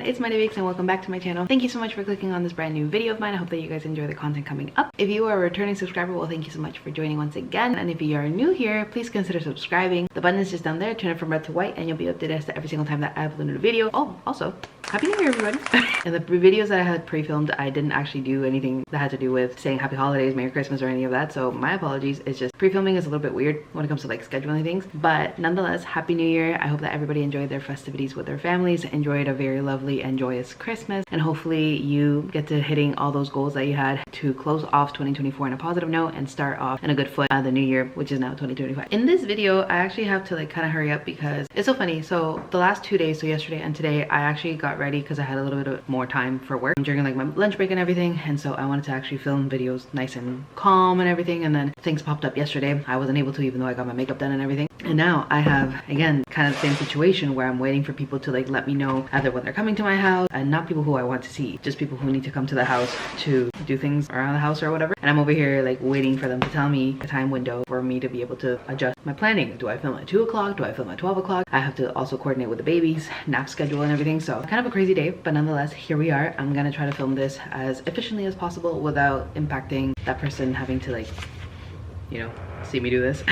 it's ItzMariaVicz and welcome back to my channel. Thank you so much for clicking on this brand new video of mine. I hope that you guys enjoy the content coming up. If you are a returning subscriber, well, thank you so much for joining once again. And if you are new here, please consider subscribing. The button is just down there. Turn it from red to white and you'll be updated as to every single time that I upload a video. Oh, also, Happy New Year, everybody. And the videos that I had pre-filmed, I didn't actually do anything that had to do with saying Happy Holidays, Merry Christmas, or any of that. So my apologies. It's just pre-filming is a little bit weird when it comes to like scheduling things. But nonetheless, Happy New Year. I hope that everybody enjoyed their festivities with their families, enjoyed a very lovely and joyous Christmas, and hopefully you get to hitting all those goals that you had to close off 2024 on a positive note and start off in a good foot the new year, which is now 2025. In this video, I actually have to like kind of hurry up because it's so funny. So the last 2 days, so yesterday and today, I actually got ready because I had a little bit of more time for work during like my lunch break and everything, and so I wanted to actually film videos nice and calm and everything, and then things popped up yesterday. I wasn't able to, even though I got my makeup done and everything. And now I have, again, kind of the same situation where I'm waiting for people to like let me know either when they're coming to my house, and not people who I want to see, just people who need to come to the house to do things around the house or whatever. And I'm over here like waiting for them to tell me a time window for me to be able to adjust my planning. Do I film at 2 o'clock? Do I film at 12 o'clock? I have to also coordinate with the babies, nap schedule and everything. So kind of a crazy day, but nonetheless, here we are. I'm gonna try to film this as efficiently as possible without impacting that person having to like, you know, see me do this.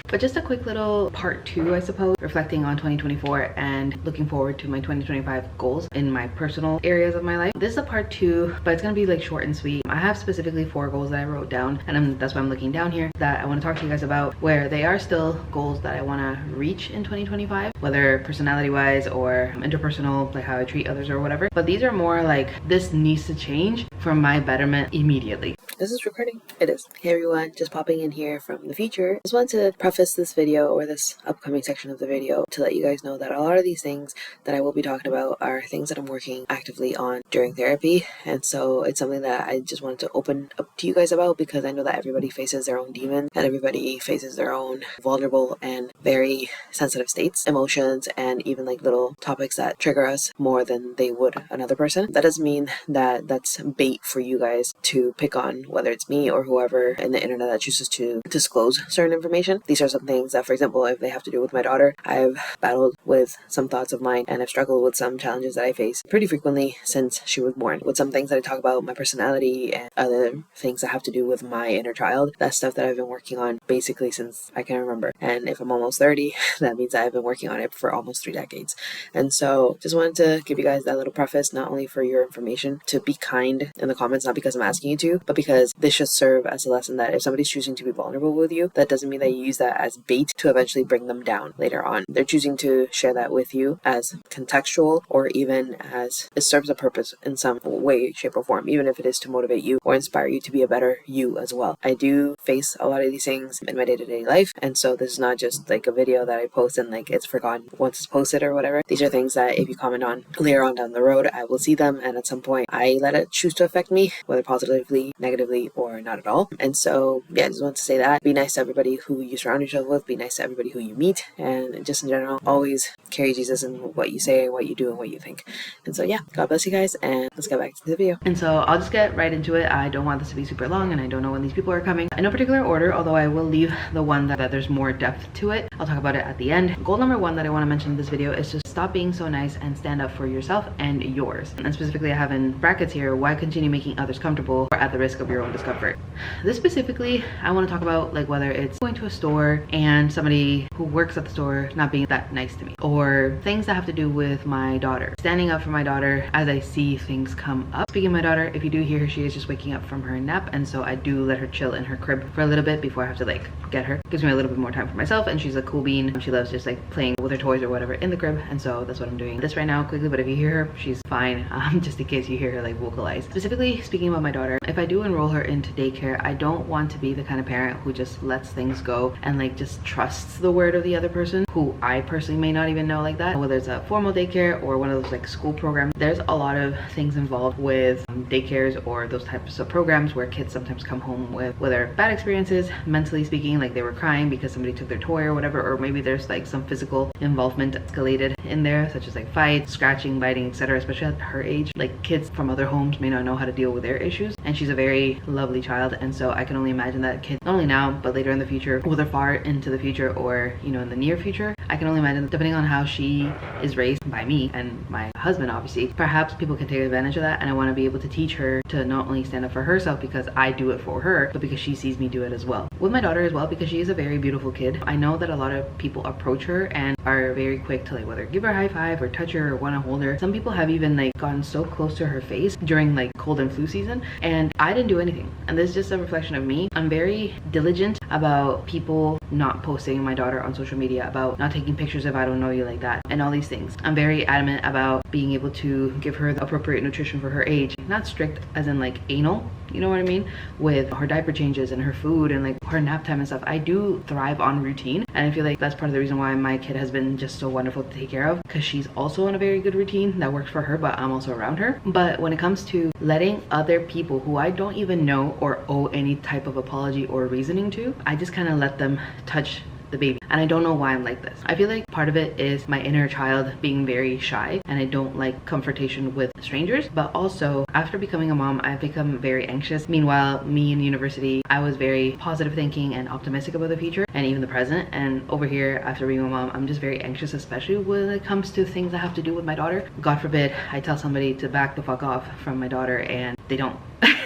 But just a quick little part 2, I suppose, reflecting on 2024 and looking forward to my 2025 goals in my personal areas of my life. This is a part 2, but it's gonna be like short and sweet. I have specifically 4 goals that I wrote down, and that's why I'm looking down here, that I want to talk to you guys about, where they are still goals that I want to reach in 2025, whether personality wise or interpersonal, like how I treat others or whatever. But these are more like, this needs to change for my betterment immediately. This is recording? It is. Hey everyone, just popping in here from the future. Just wanted to preface this video, or this upcoming section of the video, to let you guys know that a lot of these things that I will be talking about are things that I'm working actively on during therapy. And so it's something that I just wanted to open up to you guys about, because I know that everybody faces their own demons and everybody faces their own vulnerable and very sensitive states, emotions, and even like little topics that trigger us more than they would another person. That doesn't mean that that's bait for you guys to pick on, whether it's me or whoever in the internet that chooses to disclose certain information. These are some things that, for example, if they have to do with my daughter, I've battled with some thoughts of mine, and I've struggled with some challenges that I face pretty frequently since she was born. With some things that I talk about, my personality and other things that have to do with my inner child, that's stuff that I've been working on basically since I can remember. And if I'm almost 30, that means I've been working on it for almost 3 decades. And so just wanted to give you guys that little preface, not only for your information, to be kind in the comments, not because I'm asking you to, but because this should serve as a lesson that if somebody's choosing to be vulnerable with you, that doesn't mean that you use that as bait to eventually bring them down later on. They're choosing to share that with you as contextual, or even as it serves a purpose in some way, shape, or form, even if it is to motivate you or inspire you to be a better you as well. I do face a lot of these things in my day-to-day life, and so this is not just like a video that I post and like it's forgotten once it's posted or whatever. These are things that if you comment on later on down the road, I will see them, and at some point I let it choose to affect me, whether positively, negatively, or not at all. And so yeah, I just want to say that. Be nice to everybody who you surround yourself with, be nice to everybody who you meet, and just in general, always carry Jesus in what you say, what you do, and what you think. And so yeah, God bless you guys, and let's get back to the video. And so I'll just get right into it. I don't want this to be super long, and I don't know when these people are coming in no particular order, although I will leave the one that there's more depth to it. I'll talk about it at the end. Goal number 1 that I want to mention in this video is to stop being so nice and stand up for yourself and yours. And specifically, I have in brackets here, why continue making others comfortable or at the risk of your own discomfort. This specifically, I want to talk about like whether it's going to a store and somebody who works at the store not being that nice to me, or things that have to do with my daughter, standing up for my daughter as I see things come up. Speaking of my daughter, if you do hear her, she is just waking up from her nap, and so I do let her chill in her crib for a little bit before I have to like get her. Gives me a little bit more time for myself, and she's a cool bean. She loves just like playing with her toys or whatever in the crib, and so that's what I'm doing this right now quickly. But if you hear her, she's fine, just in case you hear her like vocalize. Specifically speaking about my daughter, if I do enroll her into daycare, I don't want to be the kind of parent who just lets things go and like just trusts the word of the other person, who I personally may not even know like that. Whether it's a formal daycare or one of those like school programs, there's a lot of things involved with daycares or those types of programs where kids sometimes come home with whether bad experiences, mentally speaking, like they were crying because somebody took their toy or whatever, or maybe there's like some physical involvement escalated in there, such as like fights, scratching, biting, etc. Especially at her age, like kids from other homes may not know how to deal with their issues, and she's a very lovely child. And so I can only imagine that kids, not only now but later in the future, whether far into the future or, you know, in the near future, I can only imagine, depending on how she is raised by me and my husband, obviously, perhaps people can take advantage of that. And I want to be able to teach her to not only stand up for herself because I do it for her, but because she sees me do it as well. With my daughter as well, because she is a very beautiful kid. I know that a lot of people approach her and are very quick to like whether give her a high five or touch her or want to hold her. Some people have even like gotten so close to her face during like cold and flu season, and I didn't do anything. And this is just a reflection of me. I'm very diligent about people not posting my daughter on social media, about not taking pictures if I don't know you like that, and all these things. I'm very adamant about being able to give her the appropriate nutrition for her age. Not strict as in like anal, you know what I mean, with her diaper changes and her food and like her nap time and stuff. I do thrive on routine, and I feel like that's part of the reason why my kid has been just so wonderful to take care of, because she's also on a very good routine that works for her, but I'm also around her. But when it comes to letting other people who I don't even know or owe any type of apology or reasoning to, I just kind of let them touch the baby. And I don't know why I'm like this. I feel like part of it is my inner child being very shy, and I don't like confrontation with strangers. But also after becoming a mom, I've become very anxious. Meanwhile, me in university, I was very positive thinking and optimistic about the future and even the present. And over here, after being a mom, I'm just very anxious, especially when it comes to things I have to do with my daughter. God forbid I tell somebody to back the fuck off from my daughter and they don't.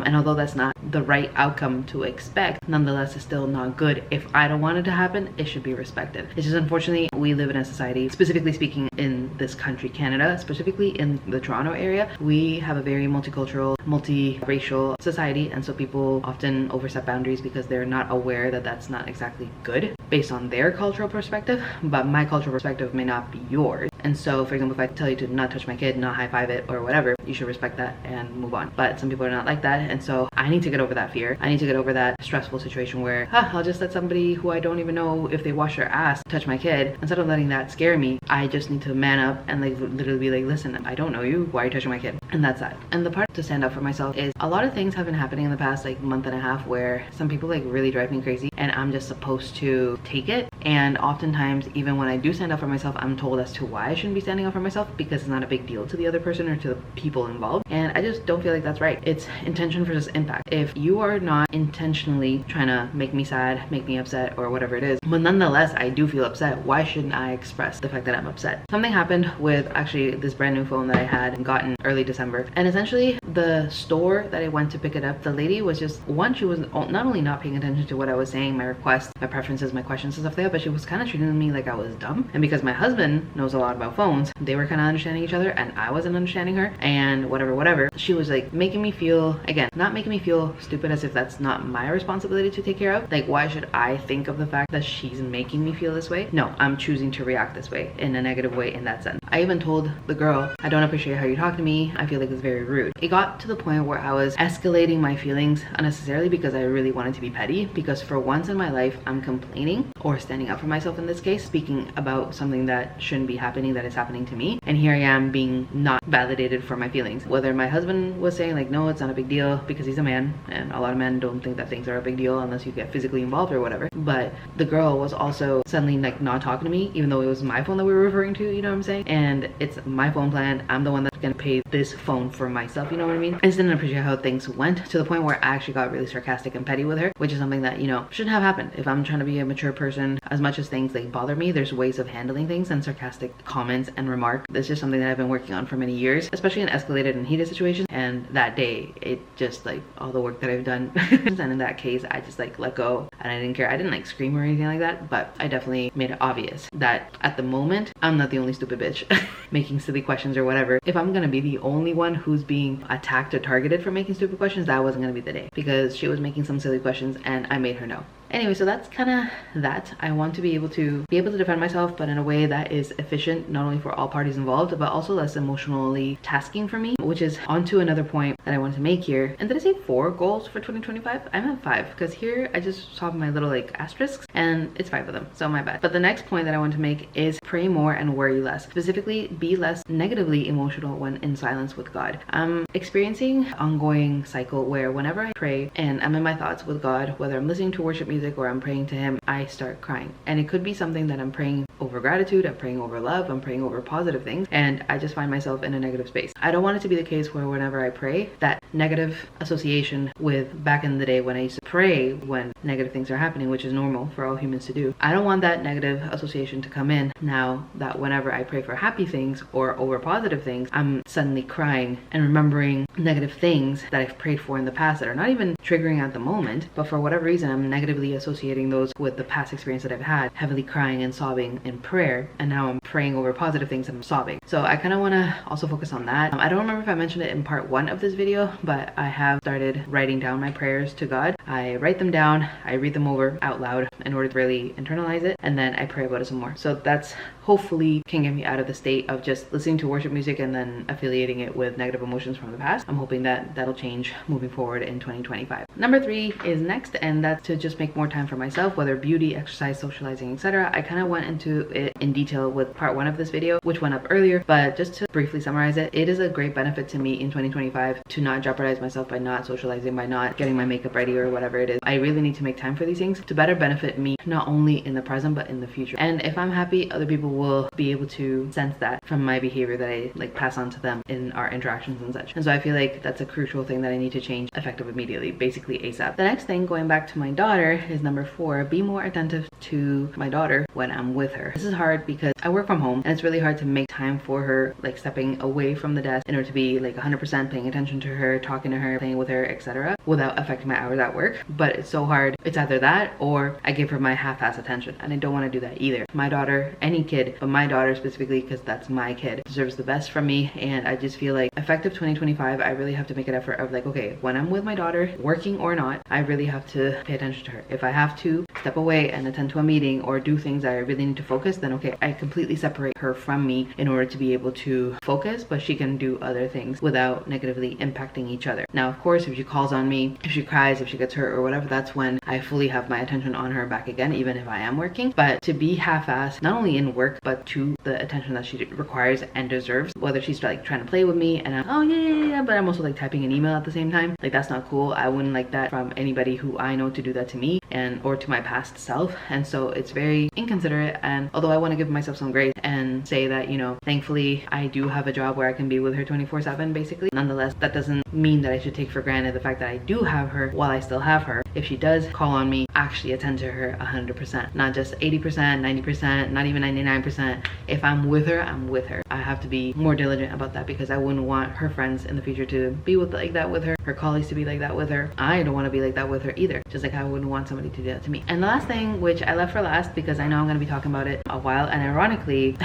And although that's not the right outcome to expect, nonetheless it's still not good. If I don't want it to happen, it should be respected. It's just, unfortunately, we live in a society, specifically speaking in this country, Canada, specifically in the Toronto area, we have a very multicultural, multiracial society, and so people often overstep boundaries because they're not aware that that's not exactly good based on their cultural perspective, but my cultural perspective may not be yours. And so, for example, if I tell you to not touch my kid, not high five it or whatever, you should respect that and move on. But some people are not like that, and so I need to get over that fear. I need to get over that stressful situation where I'll just let somebody who I don't even know if they wash their ass touch my kid. Instead of letting that scare me, I just need to man up and like literally be like, listen, I don't know you, why are you touching my kid? And that's that. And the part to stand up for myself is a lot of things have been happening in the past like month and a half where some people like really drive me crazy, and I'm just supposed to take it. And oftentimes, even when I do stand up for myself, I'm told as to why I shouldn't be standing up for myself, because it's not a big deal to the other person or to the people involved. And I just don't feel like that's right. It's intention versus impact. If you are not intentionally trying to make me sad, make me upset, or whatever it is, but nonetheless I do feel upset, why shouldn't I express the fact that I'm upset? Something happened with actually this brand new phone that I had gotten early December, and essentially the store that I went to pick it up, the lady was just, one, she was not only not paying attention to what I was saying, my requests, my preferences, my questions and stuff like that, but she was kind of treating me like I was dumb. And because my husband knows a lot about phones, they were kind of understanding each other and I wasn't understanding her, and whatever, she was like making me feel, again, not making me feel stupid as if that's not my responsibility to take care of. Like, why should I think of the fact that she's making me feel this way? No, I'm choosing to react this way, in a negative way, in that sense. I even told the girl, I don't appreciate how you talk to me, I feel like it's very rude. It got to the point where I was escalating my feelings unnecessarily because I really wanted to be petty, because for once in my life I'm complaining or standing up for myself, in this case, speaking about something that shouldn't be happening, that is happening to me, and here I am being not validated for my feelings. Whether my husband was saying like, no, it's not a big deal because he's a man, and a lot of men don't think that things are a big deal unless you get physically involved or whatever, but the girl was also suddenly like not talking to me, even though it was my phone that we were referring to, you know what I'm saying? And it's my phone plan, I'm the one that's gonna pay this phone for myself, you know what I mean? I just didn't appreciate how things went, to the point where I actually got really sarcastic and petty with her, which is something that, you know, shouldn't have happened. If I'm trying to be a mature person, as much as things like bother me, there's ways of handling things, and sarcastic comments and remark, that's just something that I've been working on for many years, especially in escalated and heated situations. And that day, it just like all the work that I've done and in that case I just like let go, and I didn't care. I didn't like scream or anything like that, but I definitely made it obvious that at the moment I'm not the only stupid bitch making silly questions or whatever. If I'm gonna be the only one who's being attacked or targeted for making stupid questions, that wasn't gonna be the day, because she was making some silly questions and I made her know. Anyway, so that's kind of that. I want to be able to defend myself, but in a way that is efficient, not only for all parties involved, but also less emotionally tasking for me, which is onto another point that I want to make here. And did I say 4 goals for 2025? I meant 5, because here I just saw my little like asterisks and it's 5 of them, so my bad. But the next point that I want to make is pray more and worry less. Specifically, be less negatively emotional when in silence with God. I'm experiencing an ongoing cycle where whenever I pray and I'm in my thoughts with God, whether I'm listening to worship music or I'm praying to him, I start crying. And it could be something that I'm praying over gratitude, I'm praying over love, I'm praying over positive things, and I just find myself in a negative space. I don't want it to be the case where whenever I pray, that negative association with back in the day when I used to pray when negative things are happening, which is normal for all humans to do. I don't want that negative association to come in now that whenever I pray for happy things or over positive things, I'm suddenly crying and remembering negative things that I've prayed for in the past that are not even triggering at the moment, but for whatever reason I'm negatively associating those with the past experience that I've had, heavily crying and sobbing in prayer, and now I'm praying over positive things and I'm sobbing. So I kind of want to also focus on that. I don't remember if I mentioned it in part 1 of this video, but I have started writing down my prayers to God. I write them down, I read them over out loud in order to really internalize it, and then I pray about it some more. So that's hopefully can get me out of the state of just listening to worship music and then affiliating it with negative emotions from the past. I'm hoping that that'll change moving forward in 2025. Number 3 is next, and that's to just make more time for myself, whether beauty, exercise, socializing, etc. I kind of went into it in detail with part 1 of this video, which went up earlier, but just to briefly summarize it, it is a great benefit to me in 2025 to not jeopardize myself by not socializing, by not getting my makeup ready or whatever it is. I really need to make time for these things to better benefit me, not only in the present but in the future. And if I'm happy, other people will be able to sense that from my behavior that I like pass on to them in our interactions and such. And so I feel like that's a crucial thing that I need to change effective immediately, basically ASAP. The next thing, going back to my daughter, is number 4, be more attentive to my daughter when I'm with her. This is hard because I work from home and it's really hard to make time for her, like stepping away from the desk in order to be like 100% paying attention to her, talking to her, playing with her, etc., without affecting my hours at work. But it's so hard. It's either that or I give her my half-ass attention, and I don't want to do that either. My daughter, any kid, but my daughter specifically, because that's my kid, deserves the best from me. And I just feel like effective 2025, I really have to make an effort of like, okay, when I'm with my daughter, working or not, I really have to pay attention to her. If I have to step away and attend to a meeting or do things that I really need to focus, then okay, I completely separate her from me in order to be able to focus, but she can do other things without negatively impacting each other. Now, of course, if she calls on me, if she cries, if she gets hurt or whatever, that's when I fully have my attention on her back again, even if I am working. But to be half-assed, not only in work, but to the attention that she requires and deserves, whether she's like trying to play with me and I'm, oh yeah, but I'm also like typing an email at the same time, like that's not cool. I wouldn't like that from anybody who I know to do that to me and or to my past self. And so it's very inconsiderate. And although I want to give myself some grace and say that, you know, thankfully I do have a job where I can be with her 24/7 basically, nonetheless that doesn't mean that I should take for granted the fact that I do have her while I still have her. If she does call on me, actually attend to her 100%, not just 80%, 90%, not even 99%. If I'm with her, I'm with her. I have to be more diligent about that because I wouldn't want her friends in the future to be like that with her colleagues to be like that with her. I don't want to be like that with her either, just like I wouldn't want somebody to do that to me. And the last thing, which I left for last because I know I'm going to be talking about it a while, and ironically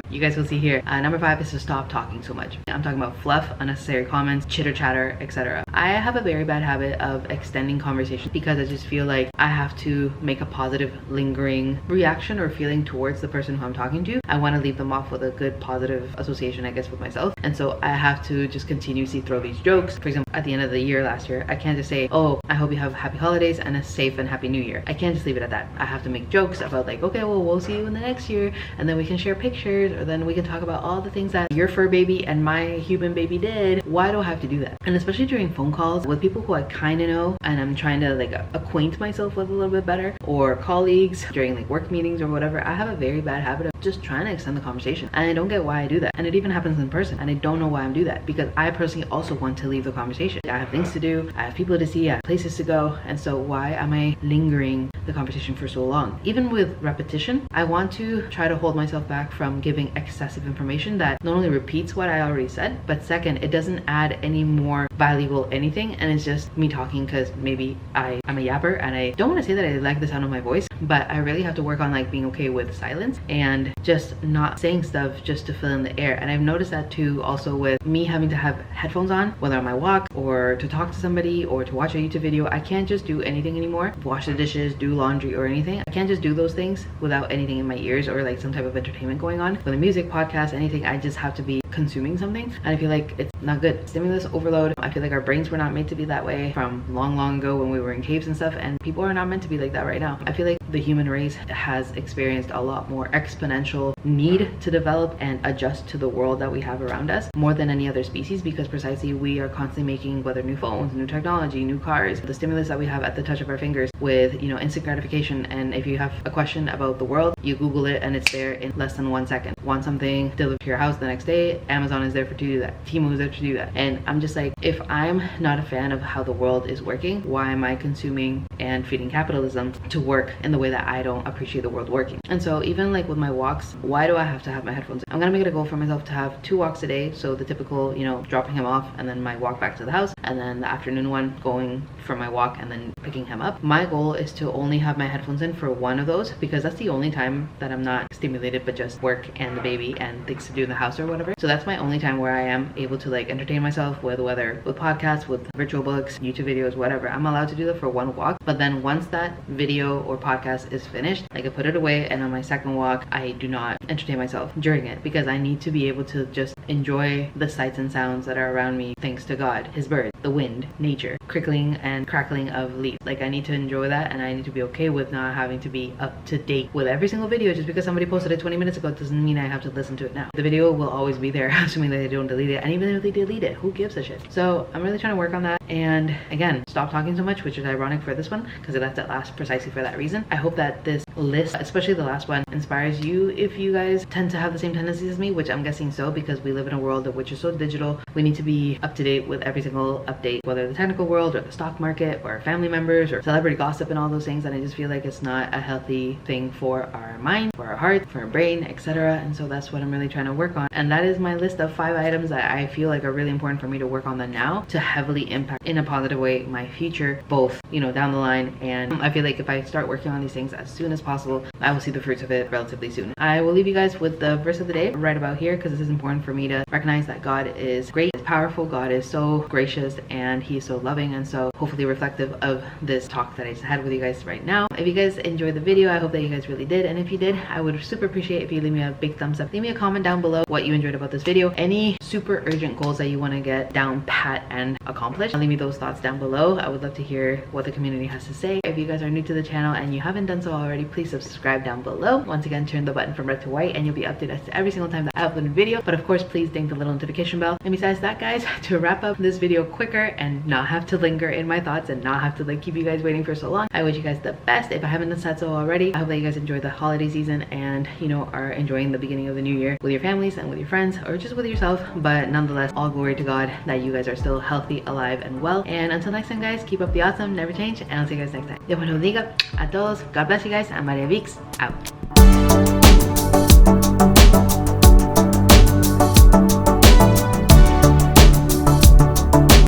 you guys will see here, number 5 is to stop talking so much. I'm talking about fluff, unnecessary comments, chitter chatter, etc. I have a very bad habit of extending conversations because I just feel like I have to make a positive lingering reaction or feeling towards the person who I'm talking to. I want to leave them off with a good positive association, I guess, with myself. And so I have to just continuously throw these jokes. For example, at the end of the year last year, I can't just say, oh, I hope you have happy holidays and a safe and happy new year. I can't just leave it at that. I have to make jokes about like, okay, well, we'll see you in the next year, and then we can share pictures, or then we can talk about all the things that your fur baby and my human baby did. Why do I have to do that? And especially during phone calls with people who I kind of know and I'm trying to like acquaint myself with a little bit better, or colleagues during like work meetings or whatever, I have a very bad habit of just trying to extend the conversation, and I don't get why I do that. And it even happens in person, and I don't know why I'm do that, because I personally also want to leave the conversation. I have things to do, I have people to see, I have places to go, and so why am I lingering the conversation for so long? Even with repetition, I want to try to hold myself back from giving giving excessive information that not only repeats what I already said, but second, it doesn't add any more valuable anything, and it's just me talking because maybe I'm a yapper, and I don't want to say that I like the sound of my voice, but I really have to work on like being okay with silence and just not saying stuff just to fill in the air. And I've noticed that too also with me having to have headphones on, whether on my walk or to talk to somebody or to watch a YouTube video. I can't just do anything anymore, wash the dishes, do laundry or anything. I can't just do those things without anything in my ears or like some type of entertainment going on. With a music, podcast, anything, I just have to be consuming something, and I feel like it's not good. Stimulus overload. I feel like our brains were not made to be that way from long ago when we were in caves and stuff, and people are not meant to be like that right now. I feel like the human race has experienced a lot more exponential need to develop and adjust to the world that we have around us more than any other species, because precisely we are constantly making, whether new phones, new technology, new cars, the stimulus that we have at the touch of our fingers with, you know, instant gratification. And if you have a question about the world, you Google it and it's there in less than 1 second. Want something delivered to your house the next day, Amazon is there to do that, Temu is there to do that. And I'm just like, if I'm not a fan of how the world is working, why am I consuming and feeding capitalism to work in the way that I don't appreciate the world working? And so even like with my walks, why do I have to have my headphones in? I'm gonna make it a goal for myself to have 2 walks a day. So the typical, you know, dropping him off and then my walk back to the house, and then the afternoon one going for my walk and then picking him up. My goal is to only have my headphones in for one of those, because that's the only time that I'm not stimulated but just work and the baby and things to do in the house or whatever. So that's my only time where I am able to like entertain myself with, whether with podcasts, with virtual books, YouTube videos, whatever. I'm allowed to do that for 1 walk, but then once that video or podcast is finished, like I put it away, and on my second walk I do not entertain myself during it, because I need to be able to just enjoy the sights and sounds that are around me, thanks to God, his birds, the wind, nature, crickling and crackling of leaves. Like I need to enjoy that, and I need to be okay with not having to be up to date with every single video. Just because somebody posted it 20 minutes ago doesn't mean I have to listen to it now. The video will always be there, assuming that they don't delete it, and even if they delete it, who gives a shit? So I'm really trying to work on that, and again, stop talking so much, which is ironic for this one because I left it last precisely for that reason. I hope that this list, especially the last one, inspires you if you guys tend to have the same tendencies as me, which I'm guessing so, because we live in a world which is so digital. We need to be up to date with every single update, whether the technical world or the stock market or family members or celebrity gossip and all those things, and I just feel like it's not a healthy thing for our mind, for our heart, for our brain, etc. And so that's what I'm really trying to work on, and that is my list of 5 items that I feel like are really important for me to work on them now to heavily impact in a positive way my future, both, you know, down the line. And I feel like if I start working on these things as soon as possible, I will see the fruits of it relatively soon. I will leave you guys with the verse of the day right about here, because this is important for me to recognize that God is great, is powerful, God is so gracious, and he's so loving, and so hopefully reflective of this talk that I just had with you guys right now. If you guys enjoyed the video, I hope that you guys really did, and if you did, I would super appreciate if you leave me a big thumbs up. Leave me a comment down below what you enjoyed about this video, any super urgent goals that you want to get down pat and accomplish. Leave me those thoughts down below. I would love to hear what the community has to say. If you guys are new to the channel and you haven't done so already, please subscribe down below. Once again, turn the button from red to white and you'll be updated as to every single time that I upload a video. But of course, please ding the little notification bell. And besides that, guys, to wrap up this video quicker and not have to linger in my thoughts and not have to like keep you guys waiting for so long, I wish you guys the best. If I haven't done so already, I hope that you guys enjoy the holiday season and, you know, are enjoying the beginning of the new year with your families and with your friends or just with yourself. But nonetheless, all glory to God that you guys are still healthy, alive, and well. And until next time, guys, keep up the awesome, never change, and I'll see you guys next time. Dios los bendiga a todos. God bless you guys. I'm MariaVicz, out.